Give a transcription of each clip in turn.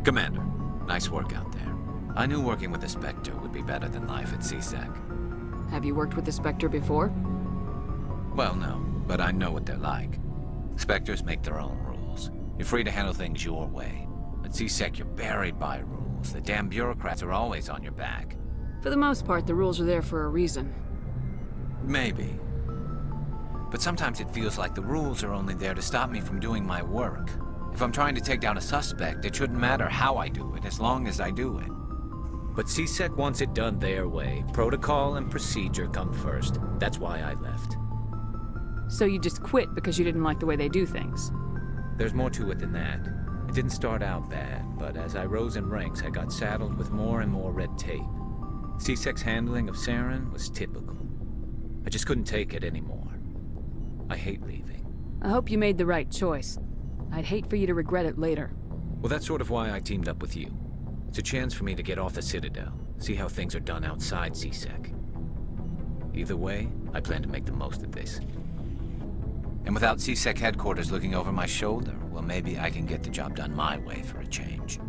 Commander, nice work out there. I knew working with the Spectre would be better than life at CSEC. Have you worked with the Spectre before? Well, no, but I know what they're like. Spectres make their own rules. You're free to handle things your way. At CSEC, you're buried by rules. The damn bureaucrats are always on your back. For the most part, the rules are there for a reason. Maybe. But sometimes it feels like the rules are only there to stop me from doing my work. If I'm trying to take down a suspect, it shouldn't matter how I do it, as long as I do it. But CSEC wants it done their way. Protocol and procedure come first. That's why I left. So you just quit because you didn't like the way they do things? There's more to it than that. It didn't start out bad, but as I rose in ranks, I got saddled with more and more red tape. CSEC's handling of Saren was typical. I just couldn't take it anymore. I hate leaving. I hope you made the right choice. I'd hate for you to regret it later. Well, that's sort of why I teamed up with you. It's a chance for me to get off the Citadel, see how things are done outside CSEC. Either way, I plan to make the most of this. And without CSEC headquarters looking over my shoulder, well, maybe I can get the job done my way for a change.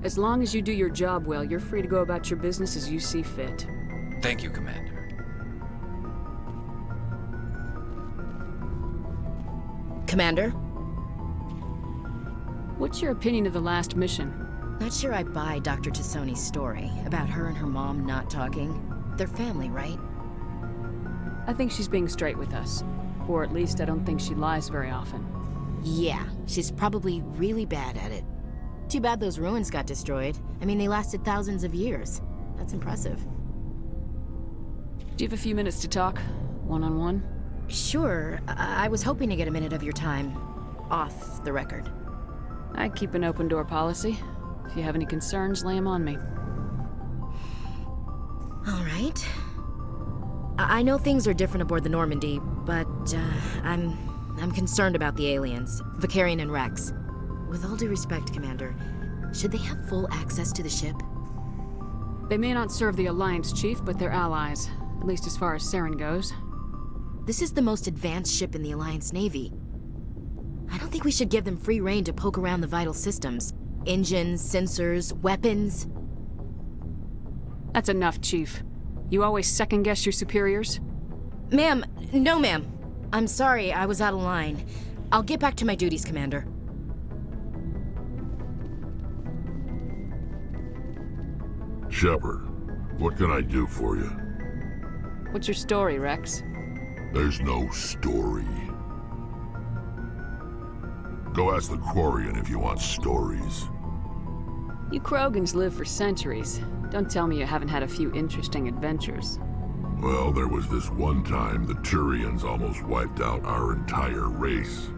As long as you do your job well, you're free to go about your business as you see fit. Thank you, Commander. Commander? What's your opinion of the last mission? Not sure I buy Dr. Tassoni's story about her and her mom not talking. They're family, right? I think she's being straight with us. Or at least I don't think she lies very often. Yeah, she's probably really bad at it. Too bad those ruins got destroyed. I mean, they lasted thousands of years. That's impressive. Do you have a few minutes to talk? One-on-one? Sure. I was hoping to get a minute of your time. Off the record. I keep an open door policy. If you have any concerns, lay them on me. All right. I know things are different aboard the Normandy, but I'm concerned about the aliens, Vicarian and Rex. With all due respect, Commander, should they have full access to the ship? They may not serve the Alliance, Chief, but they're allies, at least as far as Saren goes. This is the most advanced ship in the Alliance Navy. I don't think we should give them free rein to poke around the vital systems. Engines, sensors, weapons. That's enough, Chief. You always second-guess your superiors? Ma'am, no ma'am. I'm sorry, I was out of line. I'll get back to my duties, Commander. Shepard, what can I do for you? What's your story, Rex? There's no story. Go ask the Quarian if you want stories. You Krogans live for centuries. Don't tell me you haven't had a few interesting adventures. Well, there was this one time the Turians almost wiped out our entire race.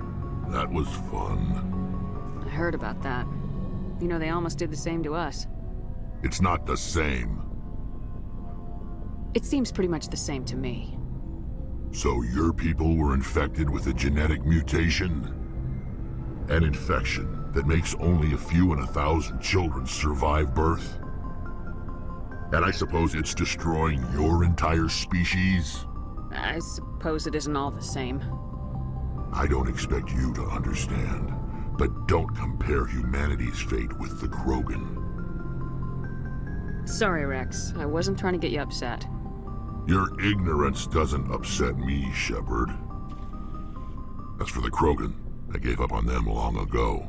That was fun. I heard about that. You know, they almost did the same to us. It's not the same. It seems pretty much the same to me. So your people were infected with a genetic mutation? An infection that makes only a few in 1,000 children survive birth? And I suppose it's destroying your entire species? I suppose it isn't all the same. I don't expect you to understand, but don't compare humanity's fate with the Krogan. Sorry, Rex. I wasn't trying to get you upset. Your ignorance doesn't upset me, Shepard. As for the Krogan, I gave up on them long ago.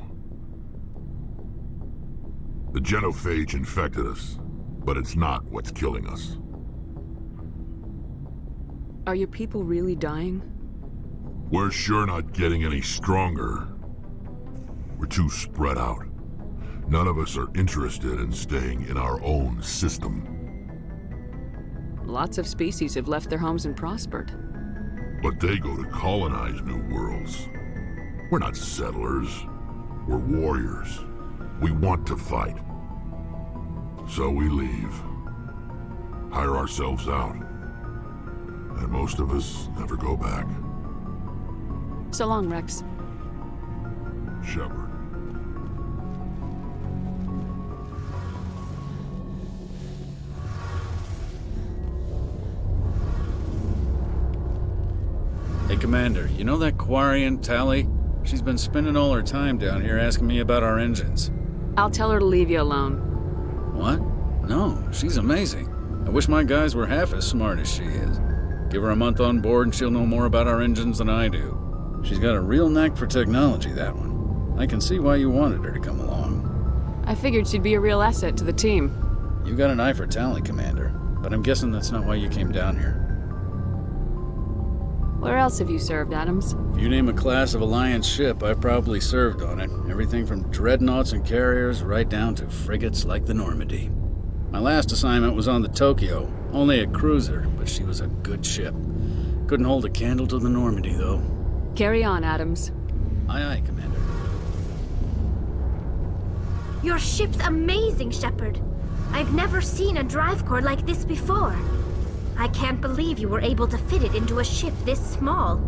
The genophage infected us, but it's not what's killing us. Are your people really dying? We're sure not getting any stronger. We're too spread out. None of us are interested in staying in our own system. Lots of species have left their homes and prospered. But they go to colonize new worlds. We're not settlers. We're warriors. We want to fight. So we leave. Hire ourselves out. And most of us never go back. So long, Rex. Shepard. Hey, Commander, you know that Quarian, Tally? She's been spending all her time down here asking me about our engines. I'll tell her to leave you alone. What? No, she's amazing. I wish my guys were half as smart as she is. Give her a month on board and she'll know more about our engines than I do. She's got a real knack for technology, that one. I can see why you wanted her to come along. I figured she'd be a real asset to the team. You got an eye for Tally, Commander, but I'm guessing that's not why you came down here. Where else have you served, Adams? If you name a class of Alliance ship, I've probably served on it. Everything from dreadnoughts and carriers right down to frigates like the Normandy. My last assignment was on the Tokyo, only a cruiser, but she was a good ship. Couldn't hold a candle to the Normandy, though. Carry on, Adams. Aye, aye, Commander. Your ship's amazing, Shepard. I've never seen a drive core like this before. I can't believe you were able to fit it into a ship this small.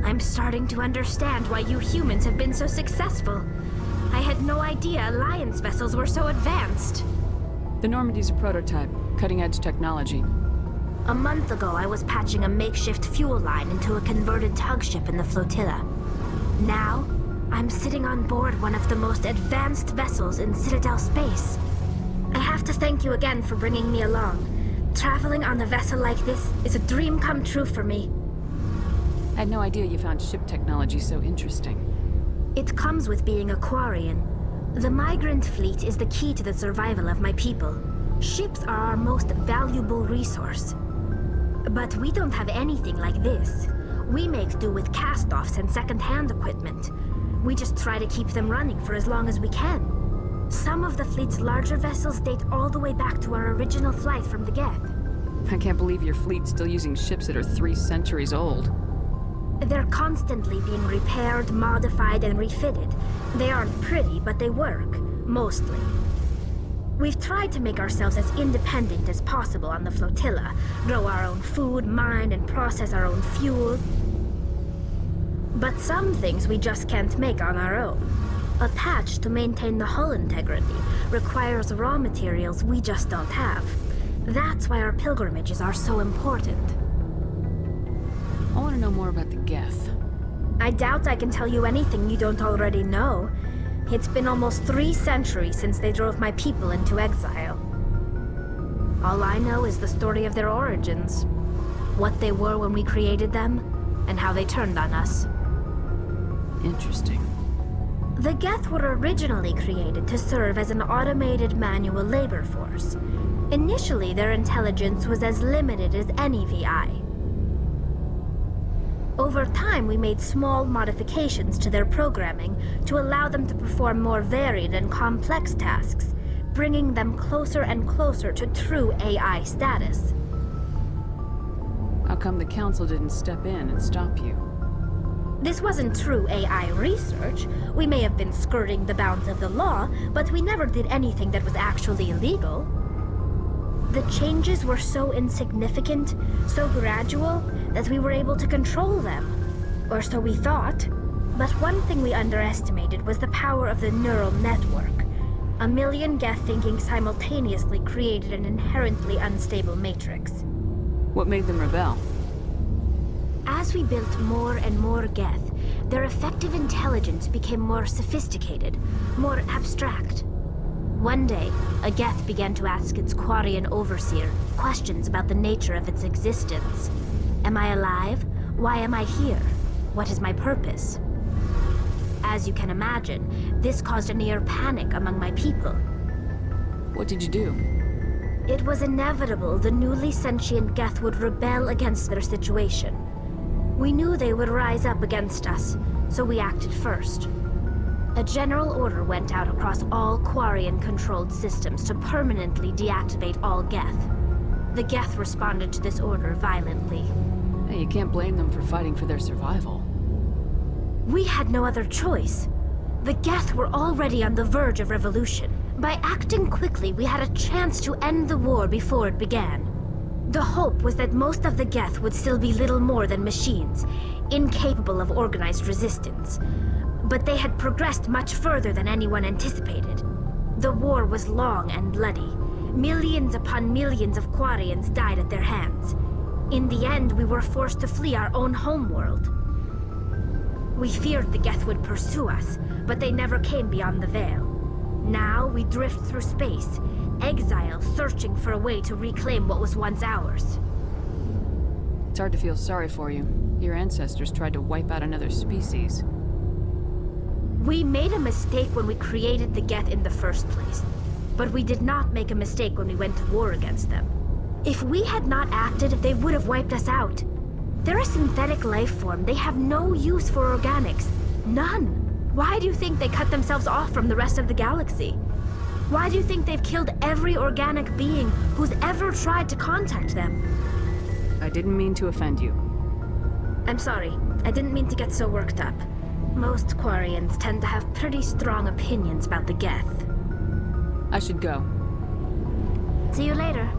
I'm starting to understand why you humans have been so successful. I had no idea Alliance vessels were so advanced. The Normandy's a prototype, cutting-edge technology. A month ago, I was patching a makeshift fuel line into a converted tug ship in the flotilla. Now, I'm sitting on board one of the most advanced vessels in Citadel space. I have to thank you again for bringing me along. Traveling on a vessel like this is a dream come true for me. I had no idea you found ship technology so interesting. It comes with being a Quarian. The migrant fleet is the key to the survival of my people. Ships are our most valuable resource. But we don't have anything like this. We make do with cast-offs and second-hand equipment. We just try to keep them running for as long as we can. Some of the fleet's larger vessels date all the way back to our original flight from the Geth. I can't believe your fleet's still using ships that are 3 centuries old. They're constantly being repaired, modified, and refitted. They aren't pretty, but they work, mostly. We've tried to make ourselves as independent as possible on the flotilla, grow our own food, mine, and process our own fuel. But some things we just can't make on our own. A patch to maintain the hull integrity requires raw materials we just don't have. That's why our pilgrimages are so important. I want to know more about the Geth. I doubt I can tell you anything you don't already know. It's been almost 3 centuries since they drove my people into exile. All I know is the story of their origins. What they were when we created them, and how they turned on us. Interesting. The Geth were originally created to serve as an automated manual labor force. Initially, their intelligence was as limited as any VI. Over time, we made small modifications to their programming to allow them to perform more varied and complex tasks, bringing them closer and closer to true AI status. How come the Council didn't step in and stop you? This wasn't true AI research. We may have been skirting the bounds of the law, but we never did anything that was actually illegal. The changes were so insignificant, so gradual, that we were able to control them. Or so we thought. But one thing we underestimated was the power of the neural network. A million Geth thinking simultaneously created an inherently unstable matrix. What made them rebel? As we built more and more Geth, their effective intelligence became more sophisticated, more abstract. One day, a Geth began to ask its Quarian overseer questions about the nature of its existence. Am I alive? Why am I here? What is my purpose? As you can imagine, this caused a near panic among my people. What did you do? It was inevitable the newly sentient Geth would rebel against their situation. We knew they would rise up against us, so we acted first. A general order went out across all Quarian-controlled systems to permanently deactivate all Geth. The Geth responded to this order violently. Hey, you can't blame them for fighting for their survival. We had no other choice. The Geth were already on the verge of revolution. By acting quickly, we had a chance to end the war before it began. The hope was that most of the Geth would still be little more than machines, incapable of organized resistance. But they had progressed much further than anyone anticipated. The war was long and bloody. Millions upon millions of Quarians died at their hands. In the end, we were forced to flee our own homeworld. We feared the Geth would pursue us, but they never came beyond the Veil. Now we drift through space, exile searching for a way to reclaim what was once ours. It's hard to feel sorry for you. Your ancestors tried to wipe out another species. We made a mistake when we created the Geth in the first place. But we did not make a mistake when we went to war against them. If we had not acted, they would have wiped us out. They're a synthetic life form. They have no use for organics. None. Why do you think they cut themselves off from the rest of the galaxy? Why do you think they've killed every organic being who's ever tried to contact them? I didn't mean to offend you. I'm sorry. I didn't mean to get so worked up. Most Quarians tend to have pretty strong opinions about the Geth. I should go. See you later.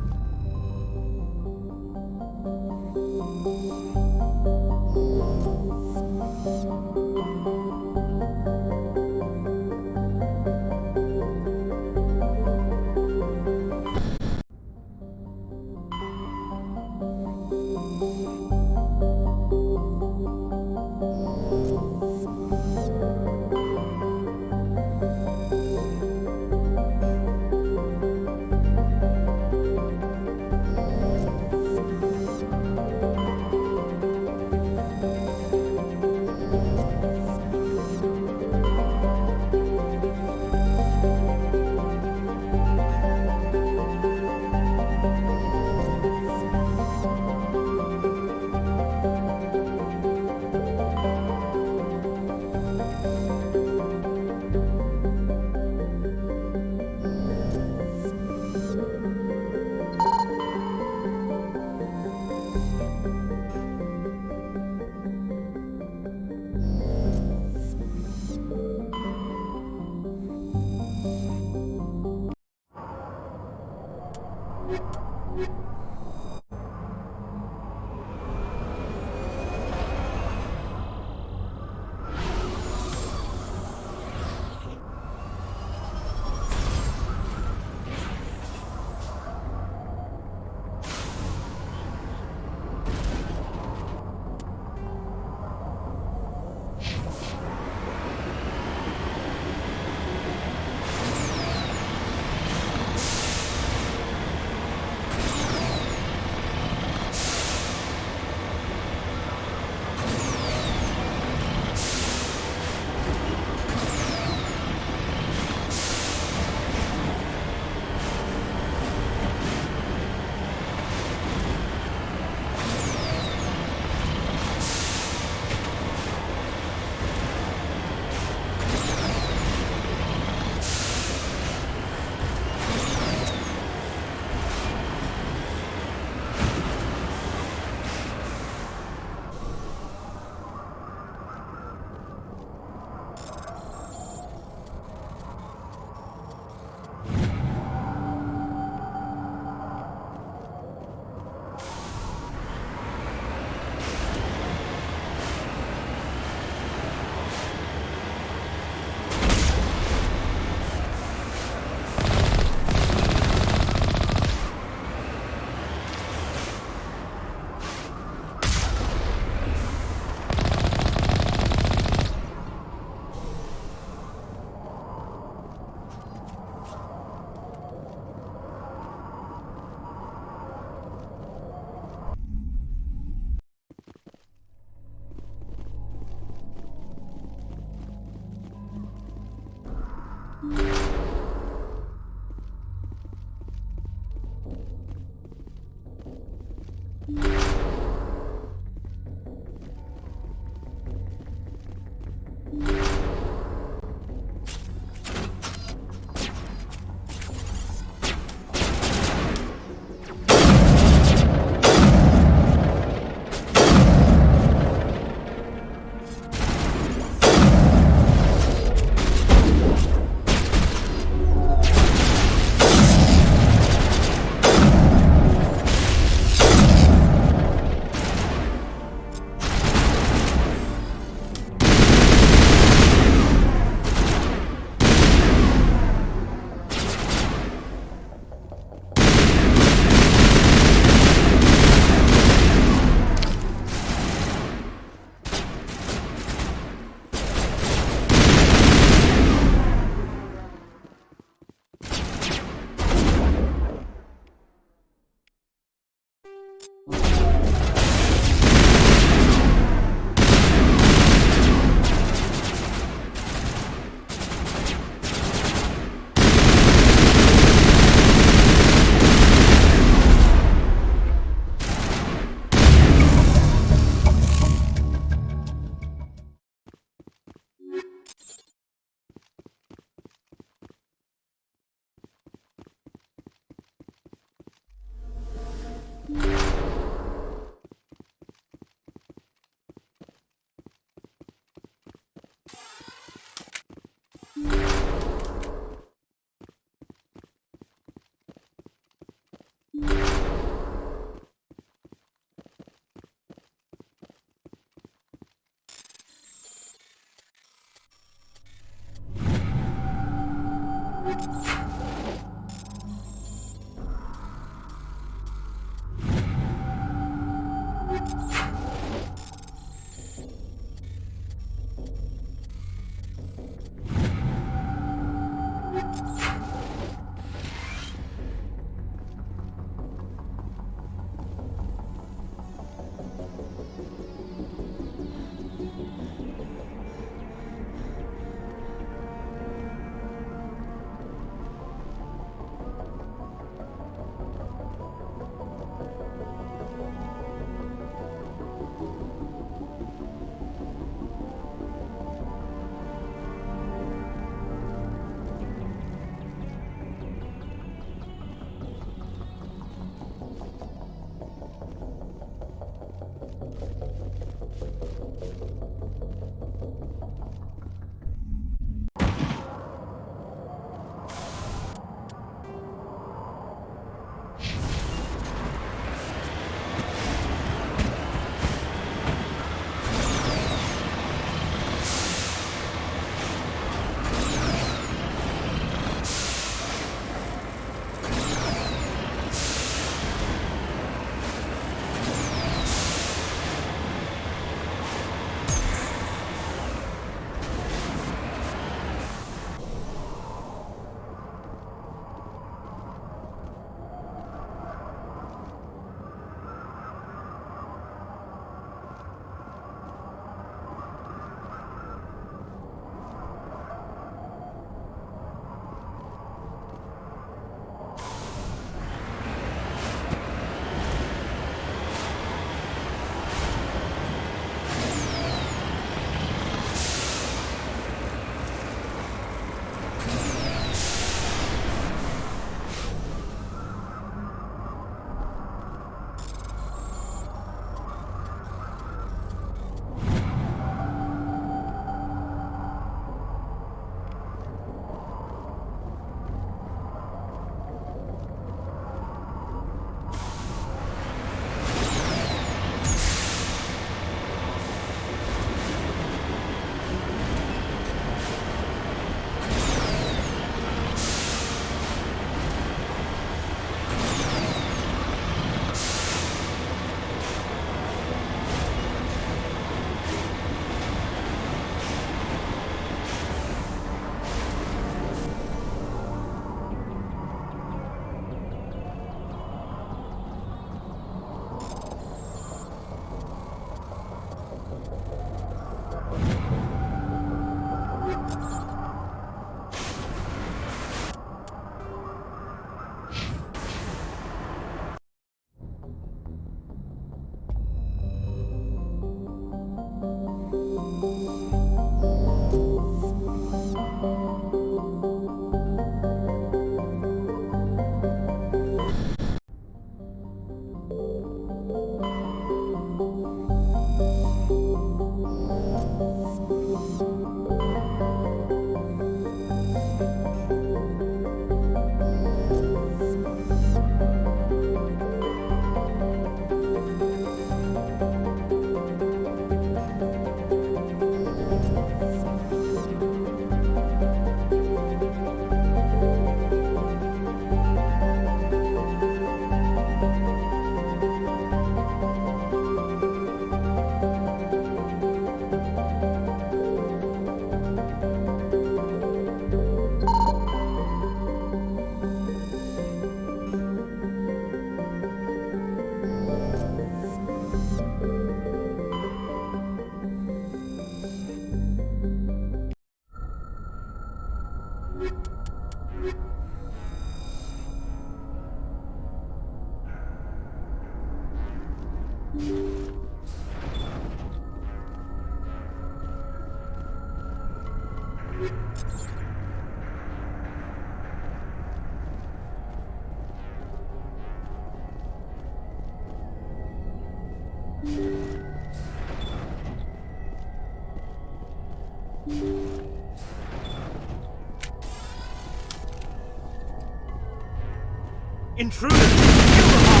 Intruders! Kill them all!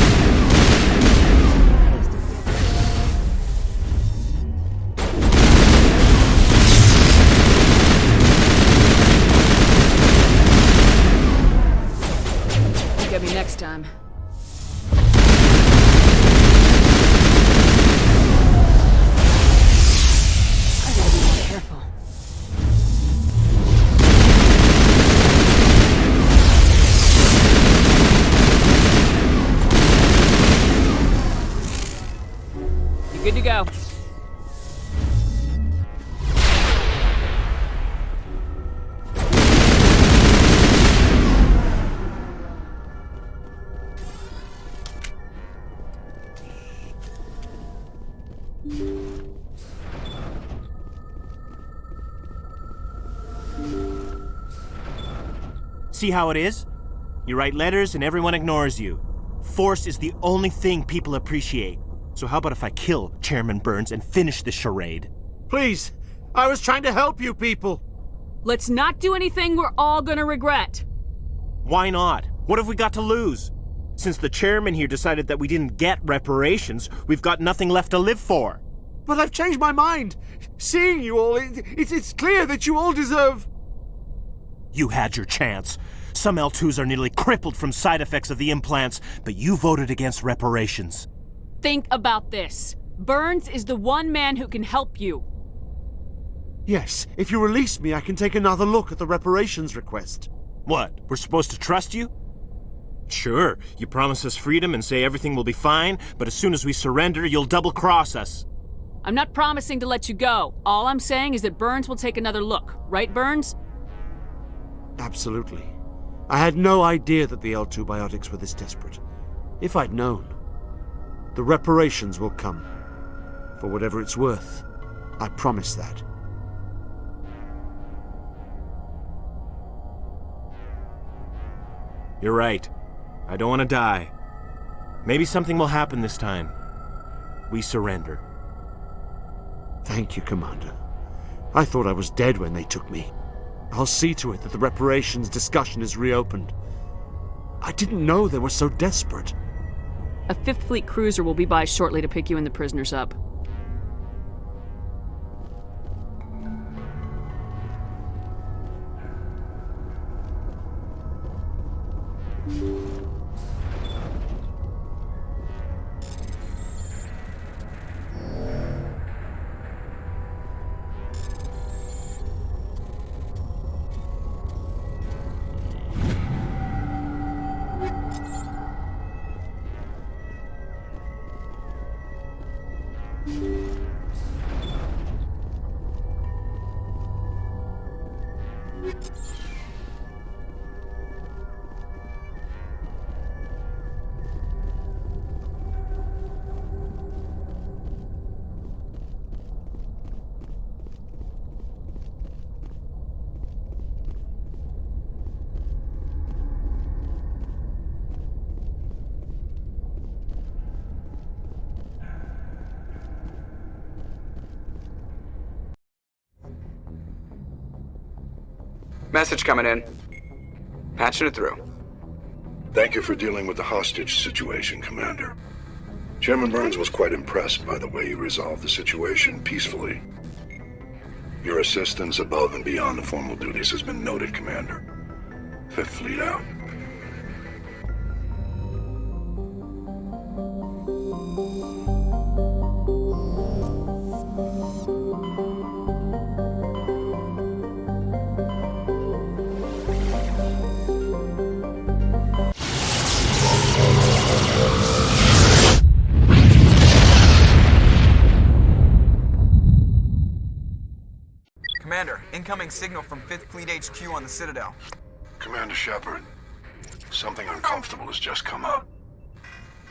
Get me next time. I gotta be more careful. You're good to go. See how it is? You write letters and everyone ignores you. Force is the only thing people appreciate. So how about if I kill Chairman Burns and finish this charade? Please, I was trying to help you people. Let's not do anything we're all gonna regret. Why not? What have we got to lose? Since the chairman here decided that we didn't get reparations, we've got nothing left to live for. But I've changed my mind. Seeing you all, it's clear that you all deserve... You had your chance. Some L2s are nearly crippled from side effects of the implants, but you voted against reparations. Think about this. Burns is the one man who can help you. Yes, if you release me, I can take another look at the reparations request. What, we're supposed to trust you? Sure, you promise us freedom and say everything will be fine, but as soon as we surrender, you'll double-cross us. I'm not promising to let you go. All I'm saying is that Burns will take another look. Right, Burns? Absolutely. I had no idea that the L2 biotics were this desperate. If I'd known. The reparations will come. For whatever it's worth. I promise that. You're right. I don't want to die. Maybe something will happen this time. We surrender. Thank you, Commander. I thought I was dead when they took me. I'll see to it that the reparations discussion is reopened. I didn't know they were so desperate. A Fifth Fleet cruiser will be by shortly to pick you and the prisoners up. Message coming in. Patching it through. Thank you for dealing with the hostage situation, Commander. Chairman Burns was quite impressed by the way you resolved the situation peacefully. Your assistance above and beyond the formal duties has been noted, Commander. Fifth Fleet out. Commander, incoming signal from 5th Fleet HQ on the Citadel. Commander Shepard, something uncomfortable has just come up.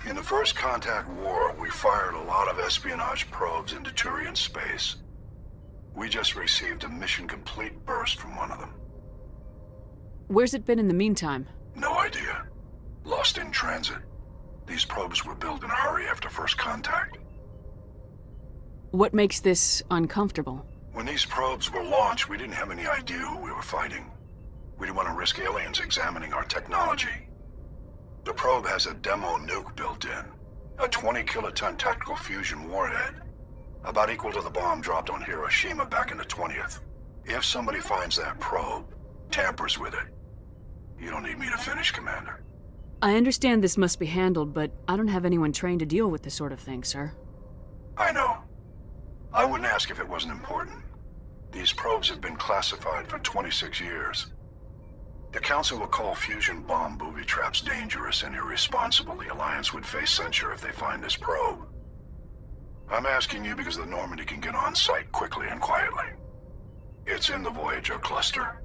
In the First Contact War, we fired a lot of espionage probes into Turian space. We just received a mission complete burst from one of them. Where's it been in the meantime? No idea. Lost in transit. These probes were built in a hurry after First Contact. What makes this uncomfortable? When these probes were launched, we didn't have any idea who we were fighting. We didn't want to risk aliens examining our technology. The probe has a demo nuke built in. A 20-kiloton tactical fusion warhead. About equal to the bomb dropped on Hiroshima back in the 20th. If somebody finds that probe, tampers with it, you don't need me to finish, Commander. I understand this must be handled, but I don't have anyone trained to deal with this sort of thing, sir. I know. I wouldn't ask if it wasn't important. These probes have been classified for 26 years. The Council will call fusion bomb booby traps dangerous and irresponsible. The Alliance would face censure if they find this probe. I'm asking you because the Normandy can get on site quickly and quietly. It's in the Voyager Cluster.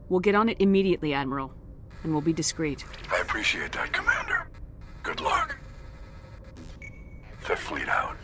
We'll get on it immediately, Admiral. And we'll be discreet. I appreciate that, Commander. Good luck. Fifth Fleet out.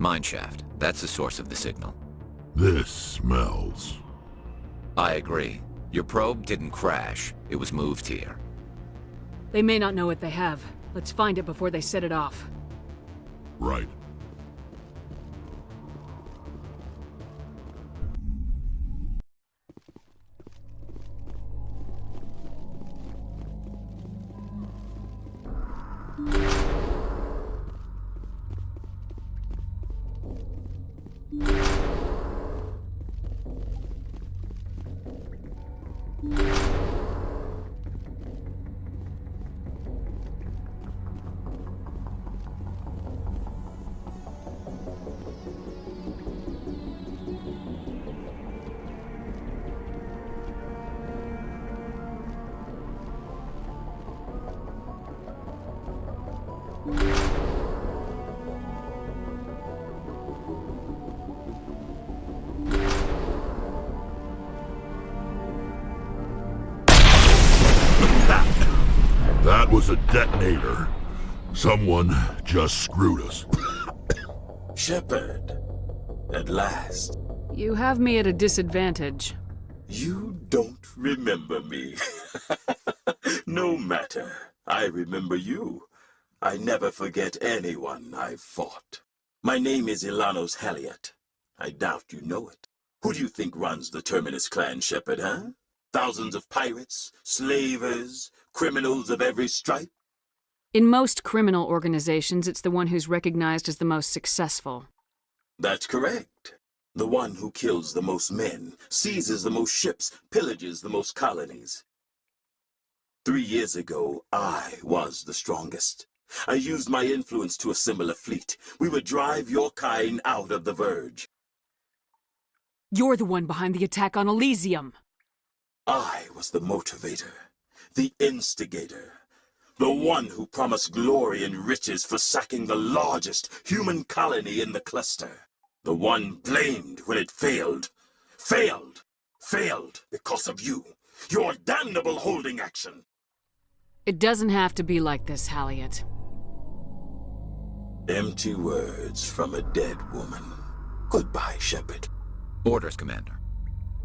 Mineshaft. That's the source of the signal. This smells. I agree. Your probe didn't crash. It was moved here. They may not know what they have. Let's find it before they set it off. Right. That was a detonator. Someone just screwed us. Shepard, at last. You have me at a disadvantage. You don't remember me. No matter. I remember you. I never forget anyone I've fought. My name is Ilanos Halliot. I doubt you know it. Who do you think runs the Terminus clan, Shepard, huh? Thousands of pirates, slavers, criminals of every stripe? In most criminal organizations, it's the one who's recognized as the most successful. That's correct. The one who kills the most men, seizes the most ships, pillages the most colonies. 3 years ago, I was the strongest. I used my influence to assemble a fleet. We would drive your kind out of the Verge. You're the one behind the attack on Elysium. I was the motivator, the instigator, the one who promised glory and riches for sacking the largest human colony in the cluster. The one blamed when it failed. Failed because of you. Your damnable holding action. It doesn't have to be like this, Halliot. Empty words from a dead woman. Goodbye, Shepard. Orders, Commander.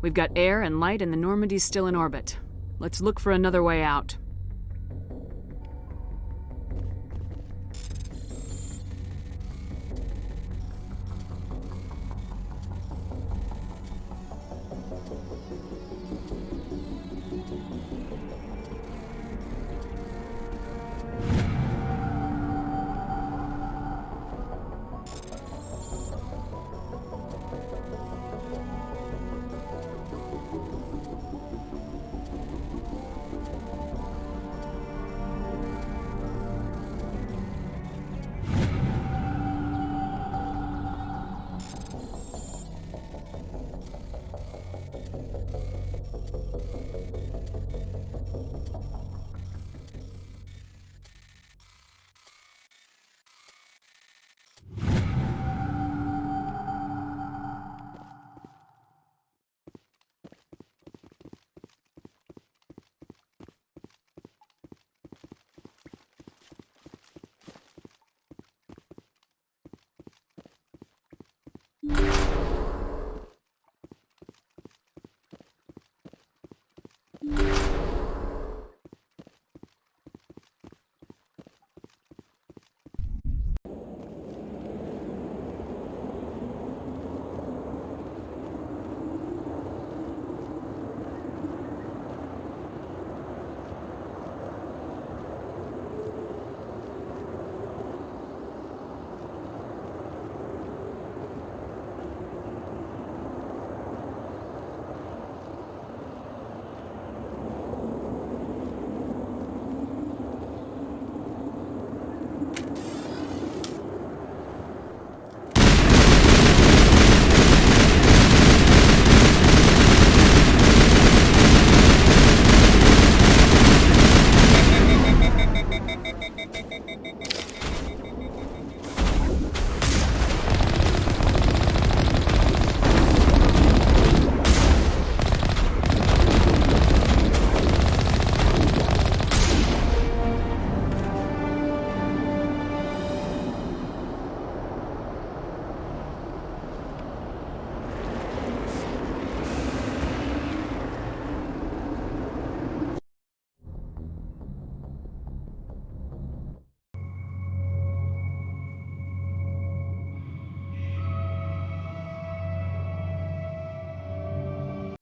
We've got air and light and the Normandy's still in orbit. Let's look for another way out.